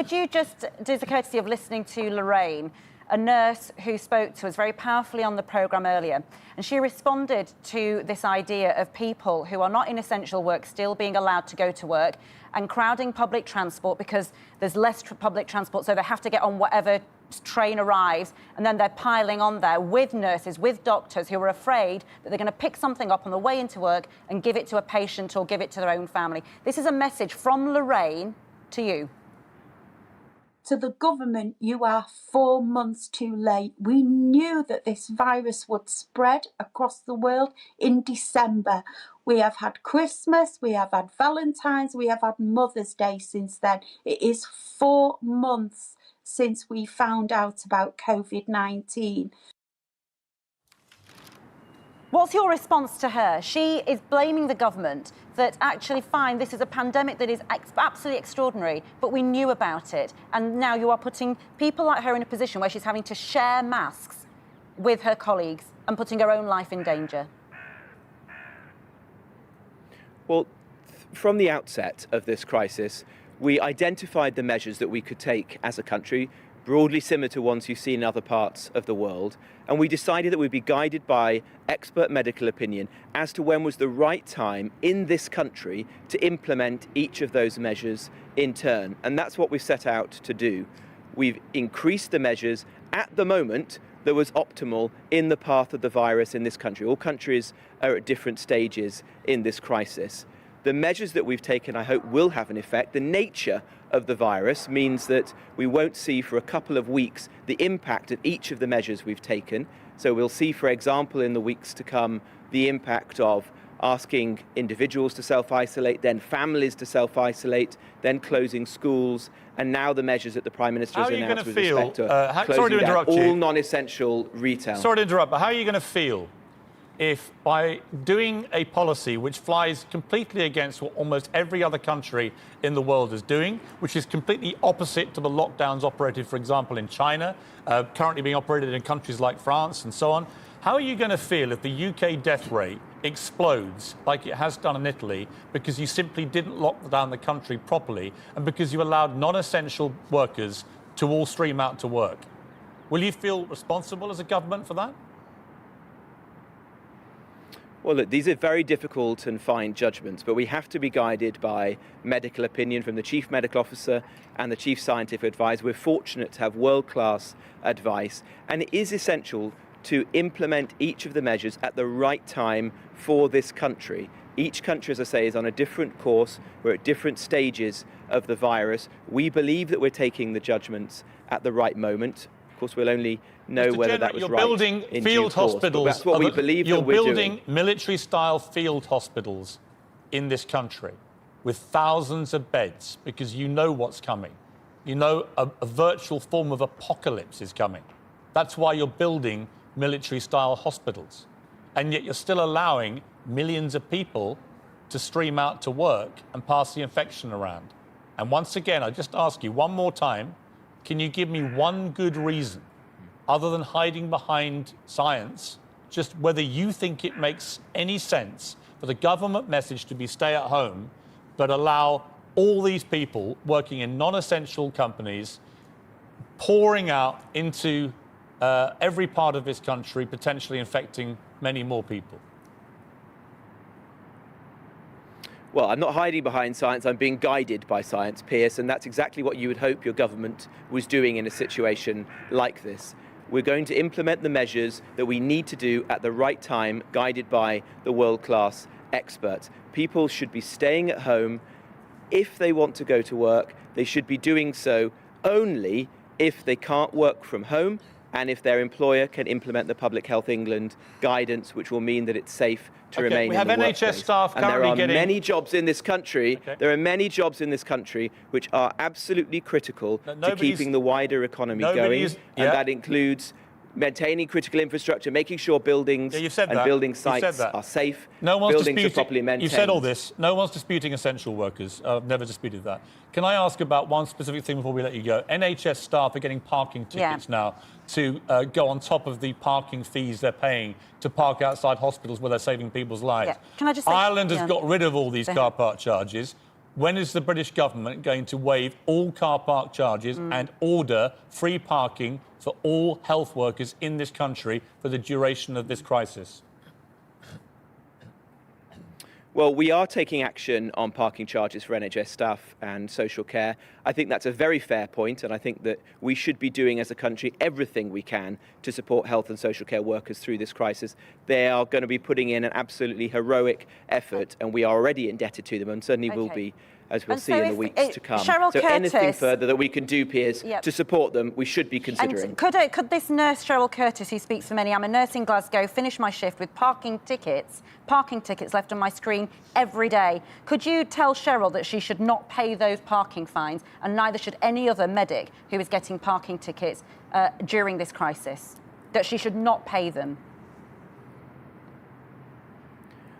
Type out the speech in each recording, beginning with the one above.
would you just do the courtesy of listening to Lorraine, a nurse who spoke to us very powerfully on the programme earlier, and she responded to this idea of people who are not in essential work still being allowed to go to work and crowding public transport because there's less public transport, so they have to get on whatever train arrives, and then they're piling on there with nurses, with doctors who are afraid that they're going to pick something up on the way into work and give it to a patient or give it to their own family. This is a message from Lorraine to you. To the government, you are 4 months too late. We knew that this virus would spread across the world in December. We have had Christmas, we have had Valentine's, we have had Mother's Day since then. It is 4 months since we found out about COVID-19. What's your response to her? She is blaming the government that actually, fine, this is a pandemic that is absolutely extraordinary, but we knew about it. And now you are putting people like her in a position where she's having to share masks with her colleagues and putting her own life in danger. Well, from the outset of this crisis, we identified the measures that we could take as a country, broadly similar to ones you see in other parts of the world, and we decided that we'd be guided by expert medical opinion as to when was the right time in this country to implement each of those measures in turn. And that's what we've set out to do. We've increased the measures at the moment that was optimal in the path of the virus in this country. All countries are at different stages in this crisis. The measures that we've taken, I hope, will have an effect. The nature of the virus means that we won't see for a couple of weeks the impact of each of the measures we've taken. So we'll see, for example, in the weeks to come, the impact of asking individuals to self-isolate, then families to self-isolate, then closing schools, and now the measures that the Prime Minister has announced with respect to closing down all non-essential retail. Sorry to interrupt, but how are you going to feel if by doing a policy which flies completely against what almost every other country in the world is doing, which is completely opposite to the lockdowns operated, for example, in China, currently being operated in countries like France and so on, how are you going to feel if the UK death rate explodes like it has done in Italy because you simply didn't lock down the country properly and because you allowed non-essential workers to all stream out to work? Will you feel responsible as a government for that? Well, look, these are very difficult and fine judgments, but we have to be guided by medical opinion from the Chief Medical Officer and the Chief Scientific Advisor. We're fortunate to have world-class advice, and it is essential to implement each of the measures at the right time for this country. Each country, as I say, is on a different course. We're at different stages of the virus. We believe that we're taking the judgments at the right moment. Of course, we'll only know whether that was right. You're building field hospitals. That's what we believe that we're doing. You're building military-style field hospitals in this country with thousands of beds because you know what's coming. You know a virtual form of apocalypse is coming. That's why you're building military-style hospitals. And yet you're still allowing millions of people to stream out to work and pass the infection around. And once again, I just ask you one more time, can you give me one good reason, other than hiding behind science, just whether you think it makes any sense for the government message to be stay at home, but allow all these people working in non-essential companies pouring out into every part of this country, potentially infecting many more people? Well, I'm not hiding behind science, I'm being guided by science, Piers, and that's exactly what you would hope your government was doing in a situation like this. We're going to implement the measures that we need to do at the right time, guided by the world-class experts. People should be staying at home. If they want to go to work, they should be doing so only if they can't work from home and if their employer can implement the Public Health England guidance, which will mean that it's safe to remain in the workplace. We have NHS staff currently getting... There are many jobs in this country. Okay. There are many jobs in this country which are absolutely critical to keeping the wider economy going, and that includes maintaining critical infrastructure, making sure buildings and building sites are safe, buildings are properly maintained. You've said all this. No one's disputing essential workers. I've never disputed that. Can I ask about one specific thing before we let you go? NHS staff are getting parking tickets now to go on top of the parking fees they're paying to park outside hospitals where they're saving people's lives. Can I just say, Ireland has got rid of all these car park charges. When is the British government going to waive all car park charges and order free parking for all health workers in this country for the duration of this crisis? Well, we are taking action on parking charges for NHS staff and social care. I think that's a very fair point, and I think that we should be doing as a country everything we can to support health and social care workers through this crisis. They are going to be putting in an absolutely heroic effort, and we are already indebted to them, and certainly will be, as we'll see in the weeks to come. Cheryl so anything Curtis, further that we can do, Piers, to support them, we should be considering. And could this nurse, Cheryl Curtis, who speaks for many, I'm a nurse in Glasgow, finish my shift with parking tickets left on my screen every day. Could you tell Cheryl that she should not pay those parking fines, and neither should any other medic who is getting parking tickets during this crisis, that she should not pay them?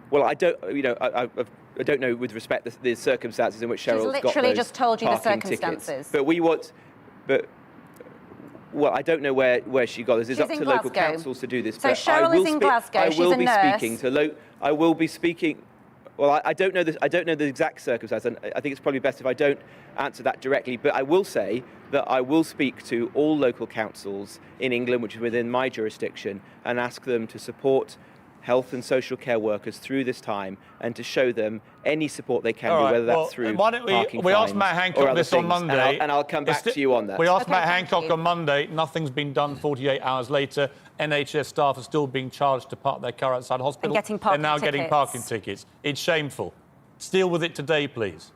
Well, I don't, I don't know with respect to the circumstances in which Cheryl's got those literally just told you the circumstances. Tickets. But well, I don't know where she got this. It's up to local councils to do this. So but Cheryl is in Glasgow. She's a nurse. I will be speaking. Well, I don't know this. I don't know the exact circumstances, and I think it's probably best if I don't answer that directly. But I will say that I will speak to all local councils in England, which is within my jurisdiction, and ask them to support health and social care workers through this time, and to show them any support they can do, whether that's through why don't parking we ask fines Matt Hancock this on Monday, and I'll come back to you on that. We asked Matt Hancock on Monday. Nothing's been done 48 hours later. NHS staff are still being charged to park their car outside hospital. And getting parking They're now tickets. getting parking tickets. It's shameful. Deal with it today, please.